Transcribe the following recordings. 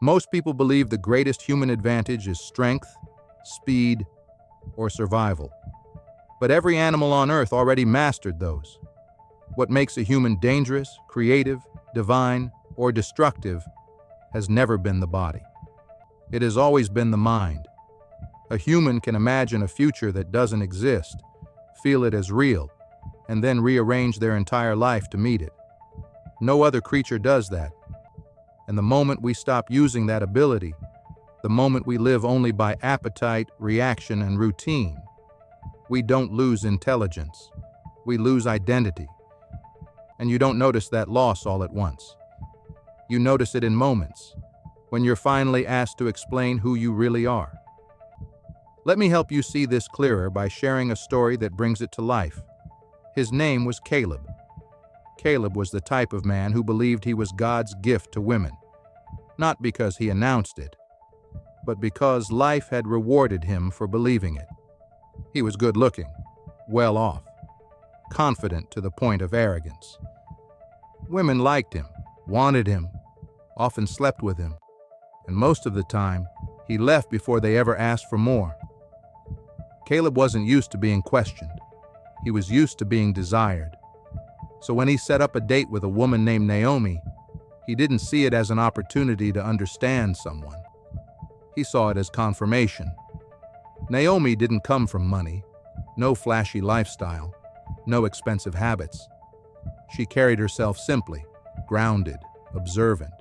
Most people believe the greatest human advantage is strength, speed, or survival. But every animal on Earth already mastered those. What makes a human dangerous, creative, divine, or destructive has never been the body. It has always been the mind. A human can imagine a future that doesn't exist, feel it as real, and then rearrange their entire life to meet it. No other creature does that. And the moment we stop using that ability, the moment we live only by appetite, reaction, and routine, we don't lose intelligence. We lose identity. And you don't notice that loss all at once. You notice it in moments, when you're finally asked to explain who you really are. Let me help you see this clearer by sharing a story that brings it to life. His name was Caleb. Caleb was the type of man who believed he was God's gift to women, not because he announced it, but because life had rewarded him for believing it. He was good-looking, well off, confident to the point of arrogance. Women liked him, wanted him, often slept with him, and most of the time, he left before they ever asked for more. Caleb wasn't used to being questioned. He was used to being desired. So when he set up a date with a woman named Naomi, he didn't see it as an opportunity to understand someone. He saw it as confirmation. Naomi didn't come from money, no flashy lifestyle, no expensive habits. She carried herself simply, grounded, observant,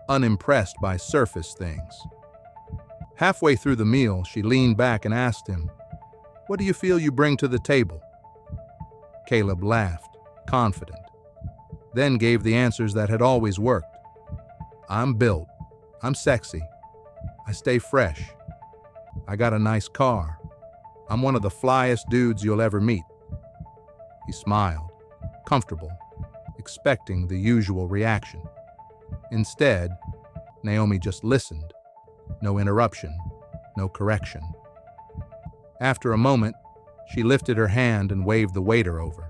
unimpressed by surface things. Halfway through the meal, she leaned back and asked him, "What do you feel you bring to the table?" Caleb laughed, confident, then gave the answers that had always worked. "I'm built. I'm sexy. I stay fresh. I got a nice car. I'm one of the flyest dudes you'll ever meet." He smiled, comfortable, expecting the usual reaction. Instead, Naomi just listened. No interruption, no correction. After a moment, she lifted her hand and waved the waiter over.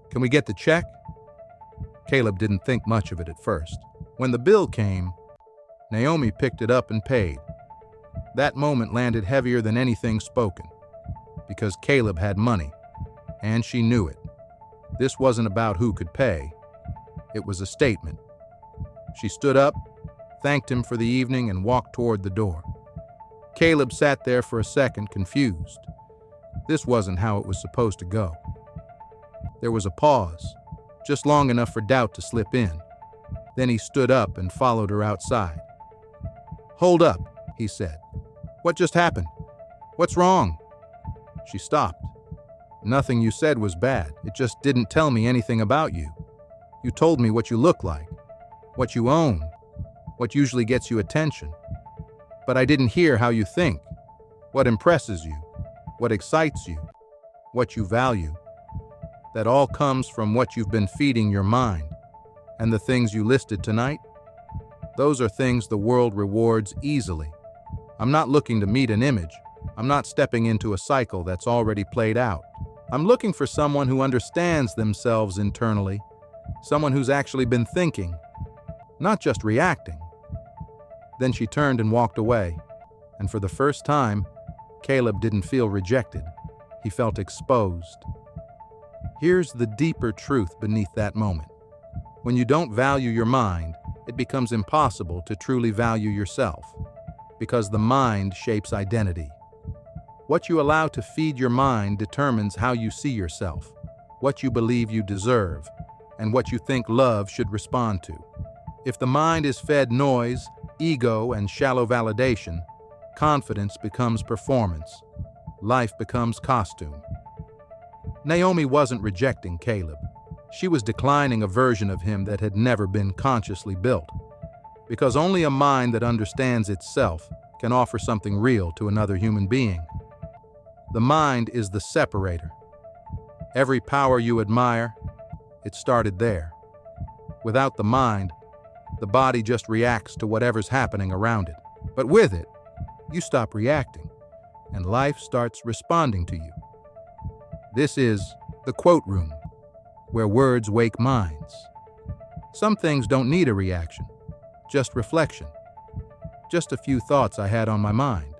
"Can we get the check?" Caleb didn't think much of it at first. When the bill came, Naomi picked it up and paid. That moment landed heavier than anything spoken, because Caleb had money, and she knew it. This wasn't about who could pay. It was a statement. She stood up, thanked him for the evening, and walked toward the door. Caleb sat there for a second, confused. This wasn't how it was supposed to go. There was a pause, just long enough for doubt to slip in. Then he stood up and followed her outside. "Hold up," he said. "What just happened? What's wrong?" She stopped. "Nothing you said was bad. It just didn't tell me anything about you. You told me what you look like, what you own, what usually gets you attention. But I didn't hear how you think, what impresses you, what excites you, what you value. That all comes from what you've been feeding your mind. And the things you listed tonight? Those are things the world rewards easily. I'm not looking to meet an image. I'm not stepping into a cycle that's already played out. I'm looking for someone who understands themselves internally, someone who's actually been thinking, not just reacting." Then she turned and walked away, and for the first time, Caleb didn't feel rejected. He felt exposed. Here's the deeper truth beneath that moment. When you don't value your mind, it becomes impossible to truly value yourself, because the mind shapes identity. What you allow to feed your mind determines how you see yourself, what you believe you deserve, and what you think love should respond to. If the mind is fed noise, ego, and shallow validation, confidence becomes performance. Life becomes costume. Naomi wasn't rejecting Caleb. She was declining a version of him that had never been consciously built. Because only a mind that understands itself can offer something real to another human being. The mind is the separator. Every power you admire, it started there. Without the mind, the body just reacts to whatever's happening around it. But with it, you stop reacting, and life starts responding to you. This is the quote room, where words wake minds. Some things don't need a reaction, just reflection. Just a few thoughts I had on my mind.